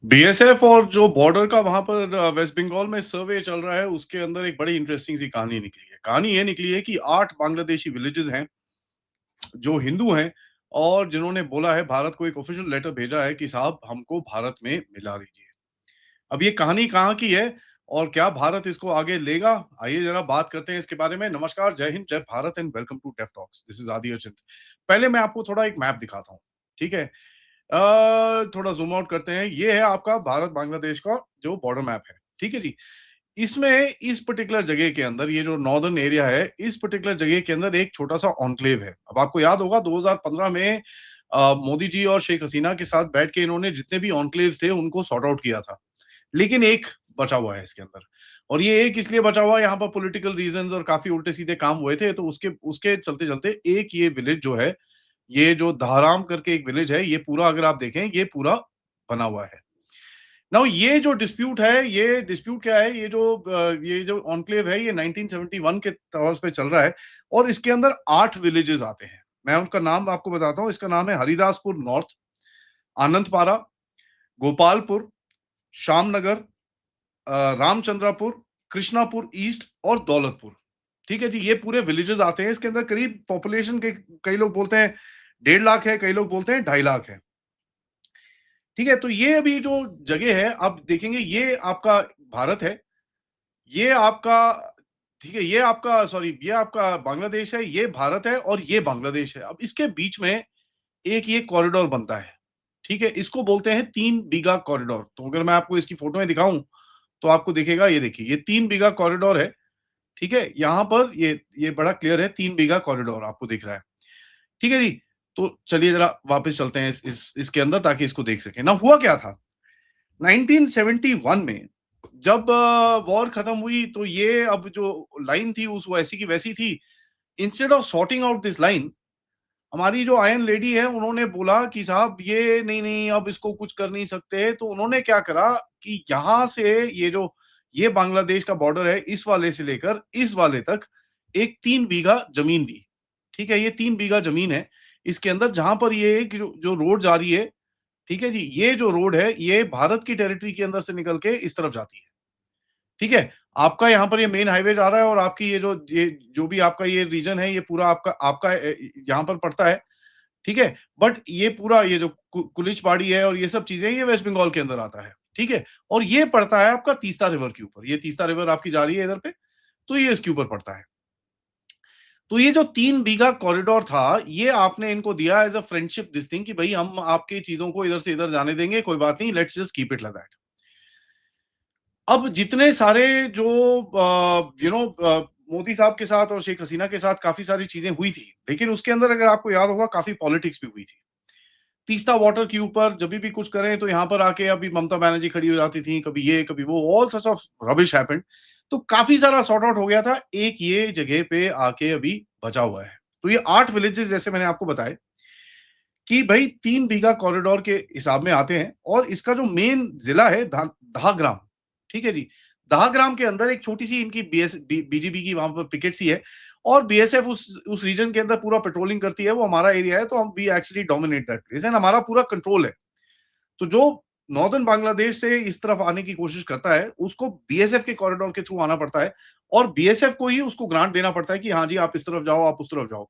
BSF और जो border का वहां पर वेस्ट बंगाल में सर्वे चल रहा है, उसके अंदर एक बड़ी इंटरेस्टिंग सी कहानी निकली है। कहानी ये निकली है कि 8 बांग्लादेशी विलेजेस हैं जो हिंदू हैं और जिन्होंने बोला है, भारत को एक ऑफिशियल लेटर भेजा है कि साहब हमको भारत में मिला दीजिए। अब ये कहानी कहाँ की है और क्या भारत इसको आगे लेगा? आइए जरा बात करते हैं इसके बारे में। नमस्कार, जय हिंद, जय Bharat and welcome to tef talks. This is Aadi Archit. पहले मैं आपको थोड़ा एक मैप दिखाता हूँ, ठीक है? थोड़ा ज़ूम आउट करते हैं। ये है आपका भारत बांग्लादेश का जो बॉर्डर मैप है, ठीक है जी? इसमें इस पर्टिकुलर जगह के अंदर ये जो नॉर्दर्न एरिया है, इस पर्टिकुलर जगह के अंदर एक छोटा-सा एन्क्लेव है। अब आपको याद होगा 2015 में मोदी जी और शेख हसीना के साथ बैठ के इन्होंने जितने भी एन्क्लेव्स थे उनको सॉर्ट आउट किया था। लेकिन एक बचा हुआ है इसके अंदर, और ये एक इसलिए बचा हुआ है, यहाँ पर पॉलिटिकल रीजंस और काफ़ी उल्टे-सीधे काम हुए थे, तो उसके उसके चलते-चलते एक ये विलेज जो है, ये जो धाराम करके एक विलेज है, ये पूरा अगर आप देखें, ये पूरा बना हुआ है। नाउ ये जो डिस्प्यूट है, ये डिस्प्यूट क्या है? ये जो एन्क्लेव है, ये 1971 के तौर पे चल रहा है और इसके अंदर 8 विलेजेस आते हैं। मैं उनका नाम आपको बताता हूँ। इसका नाम है हरिदासपुर नॉर्थ, आनंदपारा, गोपालपुर, श्यामनगर, रामचंद्रापुर, कृष्णापुर ईस्ट और दौलतपुर। ठीक है जी, ये पूरे विलेजेस आते हैं। इसके अंदर करीब पॉपुलेशन के कई लोग बोलते हैं 1.5 लाख है, कई लोग बोलते हैं 2.5 लाख है। ठीक है, तो ये अभी जो जगह है, आप देखेंगे ये आपका भारत है, ये आपका, ठीक है, ये आपका, सॉरी, ये आपका बांग्लादेश है, ये भारत है और ये बांग्लादेश है। अब इसके बीच में एक ये कॉरिडोर बनता है, ठीक है? इसको बोलते हैं 3 बीघा कॉरिडोर। तो अगर मैं आपको इसकी फोटो में दिखाऊं तो आपको दिखेगा, ये देखिए, ये 3 बीघा कॉरिडोर है, ठीक है? यहाँ पर ये बड़ा क्लियर है, 3 बीघा कॉरिडोर आपको दिख रहा है, ठीक है जी? तो चलिए जरा वापस चलते हैं इस इसके अंदर ताकि इसको देख सकें। ना हुआ क्या था? 1971 में जब वॉर खत्म हुई तो ये अब जो लाइन थी उस वैसी की वैसी थी। Instead of sorting out this line, हमारी जो आयरन लेडी है उन्होंने बोला कि साहब ये नहीं नहीं, अब इसको कुछ कर नहीं सकते। तो उन्होंने क्या करा कि यहाँ से ये बांग्लादेश का बॉर्डर है, इस वाले से लेकर इस वाले तक एक 3 बीघा जमीन दी। ठीक है, ये 3 बीघा जमीन है इसके अंदर, जहां पर ये एक जो रोड जा रही है, ठीक है जी, ये जो रोड है ये भारत की टेरिटरी के अंदर से निकल के इस तरफ जाती है। ठीक है, आपका यहाँ पर ये मेन हाईवे जा रहा है और आपकी ये जो भी आपका ये रीजन है, ये पूरा आपका आपका यहाँ पर पड़ता है। ठीक है, बट ये पूरा ये जो कुलिच पहाड़ी है और ये सब चीजें, ये वेस्ट बंगाल के अंदर आता है। ठीक है, और ये पड़ता है आपका तीस्ता रिवर के ऊपर। ये तीस्ता रिवर आपकी जा रही है इधर पे, तो ये इसके ऊपर पड़ता है। तो ये जो 3 बीघा कॉरिडोर था, ये आपने इनको दिया as a friendship this thing कि भाई हम आपकी चीजों को इधर से इधर जाने देंगे, कोई बात नहीं, let's just keep it like that. अब जितने सारे जो मोदी साहब के साथ और शेख हसीना के साथ काफी सारी चीजें हुई थी, लेकिन उसके अंदर अगर आपको याद होगा काफी पॉलिटिक्स भी हुई थी। तीस्ता वाटर के ऊपर जब भी कुछ करें तो यहाँ पर आके अभी ममता बनर्जी खड़ी हो जाती थी, कभी ये कभी वो, all sorts of rubbish happened. तो काफी सारा सॉर्ट आउट हो गया था, एक ये जगह पे आके अभी बचा हुआ है। तो ये 8 विलेजेस जैसे मैंने आपको बताया कि भाई 3 बीघा कॉरिडोर के हिसाब में आते हैं और इसका जो मेन जिला है दहाग्राम। ठीक है जी, दहाग्राम के अंदर एक छोटी सी इनकी बीजीबी की वहां पर पिकेट सी है और बीएसएफ उस रीजन के अंदर पूरा पेट्रोलिंग करती है। वो हमारा एरिया है, तो हम we actually dominate that place and हमारा पूरा कंट्रोल है। तो जो नॉर्दर्न बांग्लादेश से इस तरफ आने की कोशिश करता है, उसको बीएसएफ के कॉरिडोर के थ्रू आना पड़ता है और बीएसएफ को ही उसको ग्रांट देना पड़ता है कि हाँ जी, आप इस तरफ जाओ, आप उस तरफ जाओ।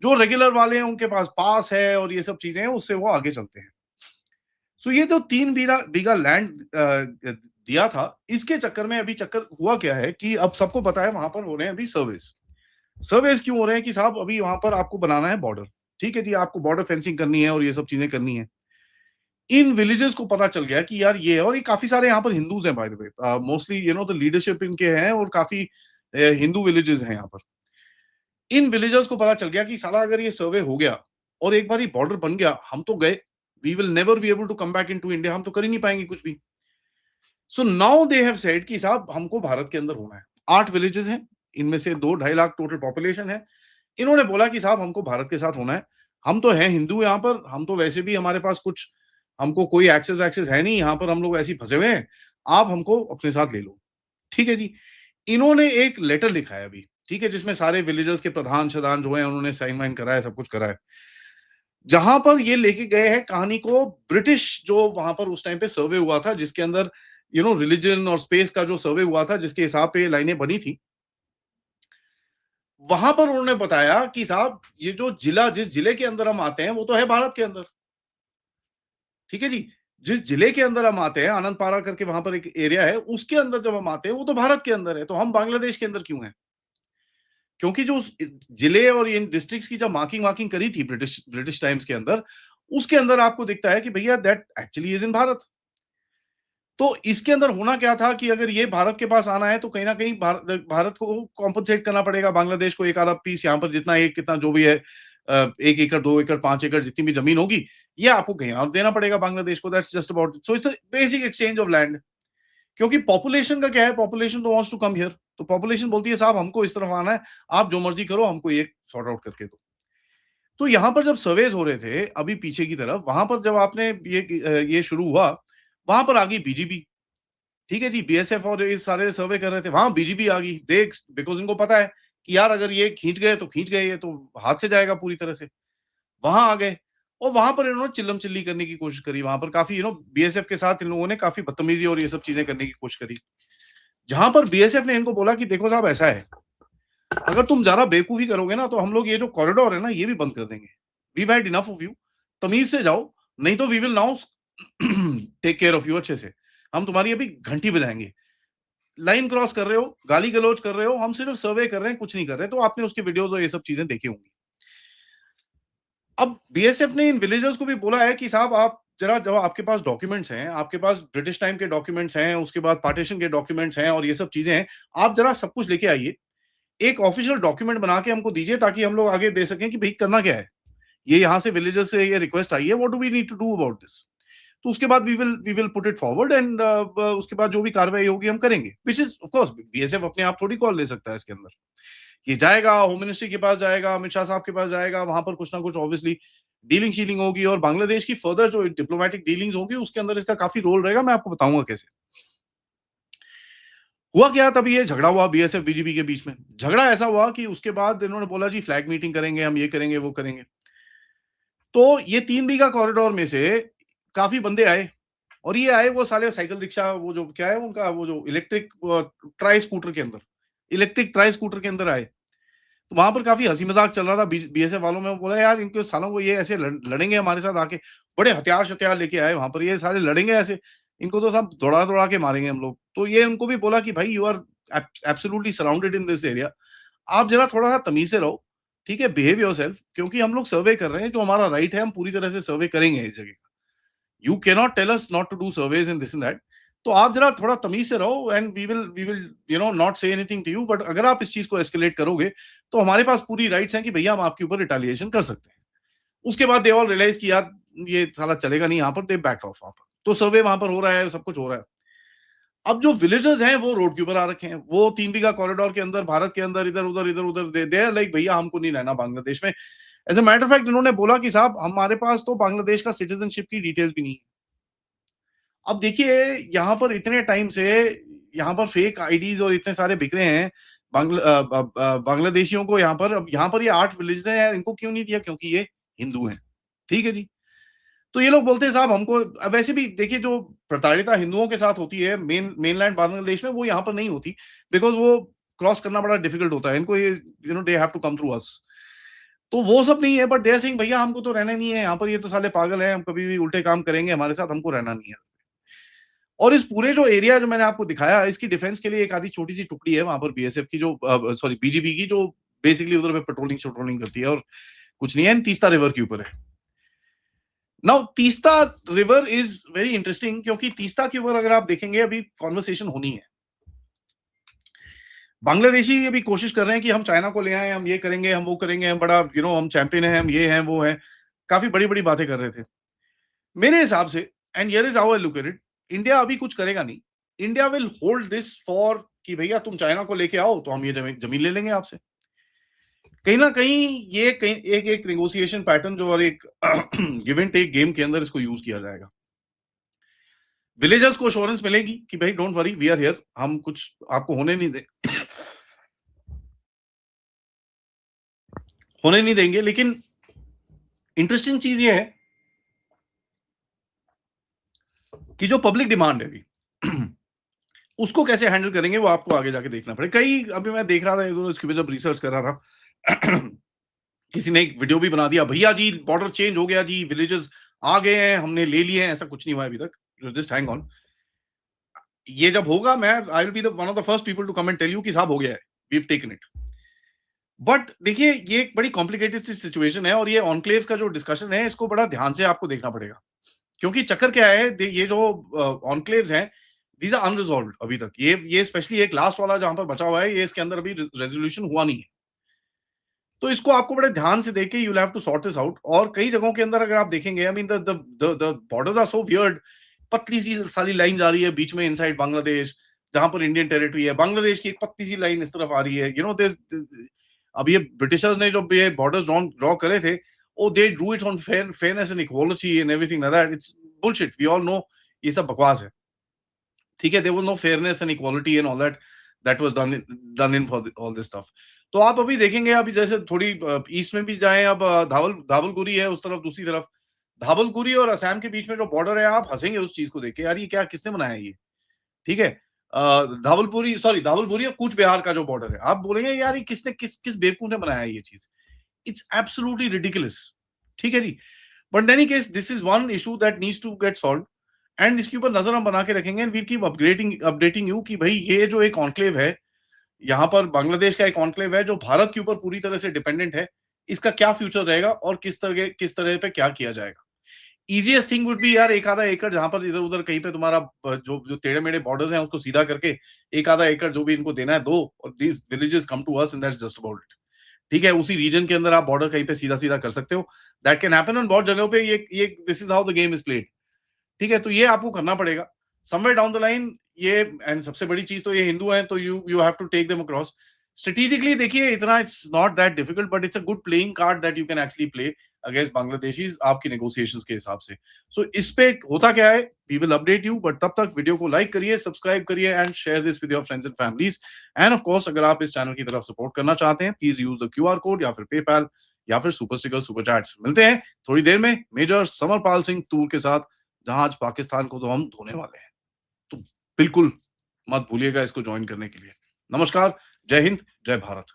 जो रेगुलर वाले हैं उनके पास पास है और ये सब चीजें हैं, उससे वो आगे चलते हैं। सो ये जो 3 बीघा बीघा लैंड दिया था, इसके चक्कर में अभी चक्कर हुआ क्या है कि अब सबको पता है वहां पर हो रहे हैं अभी सर्वेस। सर्वेस क्यों हो रहे हैं कि साहब अभी वहां पर आपको बनाना है बॉर्डर। ठीक है जी, आपको बॉर्डर फेंसिंग करनी है और ये सब चीजें करनी है। इन विलेजेस को पता चल गया कि यार ये है, और ये काफी सारे यहाँ पर हिंदूज हैं by the way, mostly the leadership इनके हैं और काफी हिंदू विलेजेस हैं यहाँ पर। इन विलेजर्स को पता चल गया कि साला अगर ये सर्वे हो गया और एक बार ये बॉर्डर बन गया, हम तो गए, we will never be able to come back into India, हम तो कर ही नहीं पाएंगे कुछ भी। So now they have said कि साहब हमको भारत के अंदर होना है। 8 विलेजेस हैं, इनमें से 2-2.5 लाख टोटल पॉपुलेशन है। इन्होंने बोला कि साहब हमको भारत के साथ होना है। हम तो हैं हिंदू यहाँ पर, हम तो वैसे भी हमारे पास कुछ, हमको कोई एक्सेस वैक्सेस है नहीं यहाँ पर, हम लोग ऐसे ही फंसे हुए हैं, आप हमको अपने साथ ले लो। ठीक है जी, इन्होंने एक लेटर लिखा है अभी, ठीक है, जिसमें सारे विलेजर्स के प्रधान शधान जो है उन्होंने साइन वाइन करा है, सब कुछ करा है। जहां पर ये लेके गए हैं कहानी को ब्रिटिश जो वहां पर उस टाइम पे सर्वे हुआ था, जिसके अंदर रिलीजन और स्पेस का जो सर्वे हुआ था, जिसके हिसाब पे लाइनें बनी थी, वहां पर उन्होंने बताया कि साहब ये जो जिला, जिस जिले के अंदर हम आते हैं वो तो है भारत के अंदर, ठीक है जी। जिस जिले के अंदर हम आते हैं, आनंदपारा करके वहां पर एक एरिया है, उसके अंदर जब हम आते हैं वो तो भारत के अंदर है, तो हम बांग्लादेश के अंदर क्यों हैं? क्योंकि जो उस जिले और इन डिस्ट्रिक्ट्स की जब मार्किंग वार्किंग करी थी ब्रिटिश ब्रिटिश टाइम्स के अंदर, उसके अंदर आपको दिखता है कि भैया that actually is in Bharat. तो इसके अंदर होना क्या था कि अगर ये भारत के पास आना है तो कहीं न कहीं भारत को कॉम्पेंसेट करना पड़ेगा बांग्लादेश को एक आधा पीस यहाँ पर जितना एक कितना जो भी है 1 एकड़, 2 एकड़, 5 एकड़ जितनी भी ज़मीन होगी, ये आपको कहीं और देना पड़ेगा बांग्लादेश को। That's just about it. So it's a basic exchange of land. क्योंकि पॉपुलेशन का क्या है, पॉपुलेशन तो वांट्स टू कम हियर। तो पॉपुलेशन बोलती है साहब हमको इस तरफ आना है, आप जो मर्ज़ी करो हमको ये सॉर्ट आउट करके दो। तो यहाँ पर जब सर्वेज़ हो रहे थे, अभी पीछे की तरफ, वहाँ पर जब आपने ये शुरू हुआ, वहाँ पर आ गई बीजीबी। ठीक है जी, बीएसएफ और ये सारे सर्वे कर रहे थे, वहाँ बीजीबी आ गई। बिकॉज़ इनको पता है कि यार अगर ये खींच गए तो खींच गए, ये तो हाथ से जाएगा पूरी तरह से। वहाँ आ गए और वहाँ पर इन्होंने चिल्लम-चिल्ली करने की कोशिश करी। वहाँ पर काफ़ी बीएसएफ के साथ इन लोगों ने काफ़ी बदतमीज़ी और ये सब चीज़ें करने की कोशिश करी। जहाँ पर बीएसएफ ने इनको बोला कि देखो साहब ऐसा है, अगर तुम ज़्यादा बेवकूफ़ी करोगे ना तो हम लोग ये जो कॉरिडोर है ना ये भी बंद कर देंगे। We have had enough of you, तमीज़ से जाओ, नहीं तो we will now take care of you अच्छे से। हम तुम्हारी अभी घंटी बजाएँगे। लाइन क्रॉस कर रहे हो, गाली-गलौज कर रहे हो, हम सिर्फ सर्वे कर रहे हैं, कुछ नहीं कर रहे। तो आपने उसके वीडियोज़ और ये सब चीज़ें देखी होंगी। अब बीएसएफ ने इन विलेजर्स को भी बोला है कि साहब आप ज़रा, जब आपके पास डॉक्यूमेंट्स हैं, आपके पास ब्रिटिश टाइम के डॉक्यूमेंट्स हैं, उसके बाद पार्टीशन के डॉक्यूमेंट्स हैं और ये सब चीज़ें हैं, आप ज़रा सब कुछ लेके आइए। एक ऑफिशियल डॉक्यूमेंट बना के हमको दीजिए ताकि हम लोग आगे दे सकें कि भई करना क्या है? ये यहाँ से विलेजर्स से ये रिक्वेस्ट आई है, what do we need to do about this? तो उसके बाद we will put it forward and उसके बाद जो भी कार्रवाई होगी हम करेंगे। Which is of course BSF अपने आप थोड़ी कॉल ले सकता है इसके अंदर। ये जाएगा, होम मिनिस्ट्री के पास जाएगा, अमित शाह साहब के पास जाएगा, वहाँ पर कुछ ना कुछ ऑब्वियसली डीलिंग-शीलिंग होगी और बांग्लादेश की फर्दर जो डिप्लोमैटिक डीलिंग्स होगी, उसके अंदर इसका काफ़ी रोल रहेगा, मैं आपको बताऊँगा कैसे। हुआ क्या, तब ये झगड़ा हुआ बीएसएफ, बीजीपी के बीच में। झगड़ा ऐसा हुआ कि उसके बाद इन्होंने बोला जी फ्लैग मीटिंग करेंगे, हम ये करेंगे, वो करेंगे। तो ये 3 बीघा कॉरिडोर में से काफ़ी बंदे आए और ये आए वो साले साइकिल रिक्शा, वो जो क्या है उनका, वो जो इलेक्ट्रिक ट्राई स्कूटर के अंदर, इलेक्ट्रिक ट्राई स्कूटर के अंदर आए। तो वहाँ पर काफ़ी हँसी-मज़ाक चल रहा था बीएसएफ वालों में। बोला यार इनको सालों को ये ऐसे लड़ेंगे हमारे साथ आके। बड़े हथियार-शथियार लेके आए वहाँ पर, ये साले लड़ेंगे ऐसे, इनको तो सब दौड़ा-दौड़ा के मारेंगे हम लोग। तो ये उनको भी बोला कि भाई you are absolutely surrounded in this area. आप ज़रा थोड़ा-सा तमीज़ से रहो, ठीक है? बिहेव योरसेल्फ, क्योंकि हम लोग सर्वे कर रहे हैं, जो हमारा राइट है हम पूरी तरह से सर्वे करेंगे इस जगह का। You cannot tell us not to do surveys and this and that. तो आप जरा थोड़ा तमीज से रहो and we will not say anything to you, but अगर आप इस चीज को एस्केलेट करोगे तो हमारे पास पूरी राइट्स हैं कि भैया हम आपके ऊपर रिटेलिएशन कर सकते हैं। उसके बाद दे ऑल रियलाइज कि यार ये साला चलेगा नहीं यहाँ पर, दे बैक ऑफ वहां पर। तो सर्वे वहां पर हो रहा है, सब कुछ हो रहा है। अब जो विलेजर्स हैं वो रोड के ऊपर आ रखे हैं, वो 3 बीघा कॉरिडोर के अंदर, भारत के अंदर, इधर उधर दे आर लाइक भैया हमको नहीं रहना बांग्लादेश में। As a matter of fact इन्होंने बोला कि साहब हमारे पास तो बांग्लादेश का सिटीजनशिप की डिटेल्स भी नहीं है। अब देखिए यहाँ पर इतने टाइम से यहाँ पर फेक आईडीज और इतने सारे बिक रहे हैं बांग्लादेशियों को यहाँ पर। अब यहाँ पर ये 8 विलेजेस हैं यार, इनको क्यों नहीं दिया? क्योंकि ये हिंदू हैं। ठीक है जी। तो ये लोग बोलते हैं साहब हमको, अब वैसे भी देखिए जो प्रताड़िता हिंदुओं के साथ होती है मेनलैंड बांग्लादेश में, वो यहाँ पर नहीं होती, बिकॉज़ वो क्रॉस करना बड़ा डिफिकल्ट होता है। इनको ये they have to come through us. तो वो सब नहीं है, बट दे आर सेइंग भैया हमको तो रहना नहीं है यहाँ पर, ये तो साले पागल हैं, हम कभी भी उल्टे काम करेंगे हमारे साथ, हमको रहना नहीं है। और इस पूरे जो एरिया जो मैंने आपको दिखाया, इसकी डिफेंस के लिए एक आधी छोटी-सी टुकड़ी है वहाँ पर बीएसएफ की, जो सॉरी बीजीबी की, जो बेसिकली उधर पे पेट्रोलिंग करती है और कुछ नहीं है, एंड तीस्ता रिवर के ऊपर है। Now Teesta river is very interesting, क्योंकि तीस्ता के ऊपर अगर आप देखेंगे अभी कन्वर्सेशन होनी है। बांग्लादेशी अभी कोशिश कर रहे हैं कि हम चाइना को ले आएँ, हम ये करेंगे, हम वो करेंगे, हम बड़ा हम चैंपियन हैं, हम ये हैं, वो हैं। काफ़ी बड़ी-बड़ी बातें कर रहे थे। मेरे हिसाब से, and here is how I look at it, India अभी कुछ करेगा नहीं। India will hold this for कि भैया तुम चाइना को लेके आओ तो हम ये ज़मीन ले लेंगे आपसे। कहीं न कहीं ये कहीं एक एक नेगोशिएशन पैटर्न जो, और एक गिव एंड टेक गेम के अंदर इसको यूज़ किया जाएगा। विलेजर्स को एश्योरेंस मिलेगी कि भाई don't worry we are here, हम कुछ आपको होने नहीं देंगे, लेकिन इंटरेस्टिंग चीज ये है कि जो पब्लिक डिमांड है अभी उसको कैसे हैंडल करेंगे वो आपको आगे जाके देखना पड़ेगा। कई अभी मैं देख रहा था इसके ऊपर जब रिसर्च कर रहा था किसी ने एक वीडियो भी बना दिया, भैया जी बॉर्डर चेंज हो गया जी, विलेजेस आ गए हैं, हमने ले लिए हैं, ऐसा कुछ नहीं हुआ अभी तक। जस्ट हैंग ऑन, ये जब होगा मैं I will be the one of the first people to come and tell you कि साहब हो गया है, we have taken it. But देखिए ये एक बड़ी कॉम्प्लिकेटेड सी सिचुएशन है और ये ऑनक्लेव्स का जो डिस्कशन है इसको बड़ा ध्यान से आपको देखना पड़ेगा। क्योंकि चक्कर क्या है, ये जो ऑनक्लेव्स हैं, दीज आर अनरिजॉल्व्ड अभी तक। ये स्पेशली एक लास्ट वाला जहां पर बचा हुआ है, ये इसके अंदर अभी रेजोल्यूशन हुआ नहीं है। तो इसको आपको बड़े ध्यान से देख के you will have to sort this out. और कई जगहों के अंदर अगर आप देखेंगे, I mean the borders are so weird. पतली सी सारी लाइन जा रही है बीच में इनसाइड बांग्लादेश, जहां पर इंडियन टेरिटरी है। बांग्लादेश की एक पतली सी लाइन इस तरफ आ रही है, यू नो दिस। अब ये ब्रिटिशर्स ने जो ये बॉर्डर्स ड्रॉ करे थे, oh they drew it on fairness and equality and everything like that. It's bullshit, we all know ये सब बकवास है। ठीक है, there was no fairness and equality and all that, that was done in for all this stuff. तो आप अभी देखेंगे, अभी जैसे थोड़ी ईस्ट में भी जाएं, अब धावलगुरी है उस तरफ, दूसरी तरफ धावलगुरी और असम के बीच में जो बॉर्डर है, आप हंसेंगे उस चीज को देख के, यार ये क्या, किसने बनाया ये। ठीक है, धावलपुरी और कूच बिहार का जो बॉर्डर है, आप बोलेंगे यार ये किसने, किस बेवकूफ ने बनाया ये चीज। It's absolutely ridiculous. ठीक है जी। But in any case this is one issue that needs to get solved, and इसके ऊपर नजर हम बना के रखेंगे and we'll keep updating you कि भाई ये जो एक कॉन्क्लेव है, यहाँ पर बांग्लादेश का एक कॉन्क्लेव है जो भारत के ऊपर पूरी तरह से डिपेंडेंट है, इसका क्या फ्यूचर रहेगा और किस तरह पे क्या किया जाएगा। इजीएस्ट थिंग वुड बी यार, एक आधा एकड़ जहां पर इधर उधर कहीं पे तुम्हारा जो जो टेढ़े मेढ़े बॉर्डर्स हैं उसको सीधा करके एक आधा एकड़ जो भी इनको देना है दो, और this villages come to us and that's just about it. ठीक है, उसी रीजन के अंदर आप बॉर्डर कहीं पे सीधा सीधा कर सकते हो। दैट कैन हैपन ऑन बहुत जगहों पे। ये this is how the game is played. ठीक है, तो ये आपको करना पड़ेगा समवेयर डाउन द लाइन। ये एंड सबसे बड़ी चीज तो ये हिंदू हैं, तो you you have to take them across strategically. देखिए इतना it's not that difficult, but it's a good playing card that you can actually play against Bangladeshis आपकी नेगोशिएशंस के हिसाब से। सो इस पे होता क्या है, we will update you, but तब तक वीडियो को लाइक करिए, सब्सक्राइब करिए and share this with your friends and families. And of course अगर आप इस चैनल की तरफ सपोर्ट करना चाहते हैं, please use the QR code या फिर पेपैल या फिर सुपर स्टिकर सुपर चैट्स। मिलते हैं थोड़ी देर में मेजर समरपाल सिंह तूर के साथ, जहां आज पाकिस्तान को तो हम धोने वाले हैं। तो बिल्कुल मत भूलिएगा इसको ज्वाइन करने के लिए। नमस्कार, जय हिंद, जय भारत।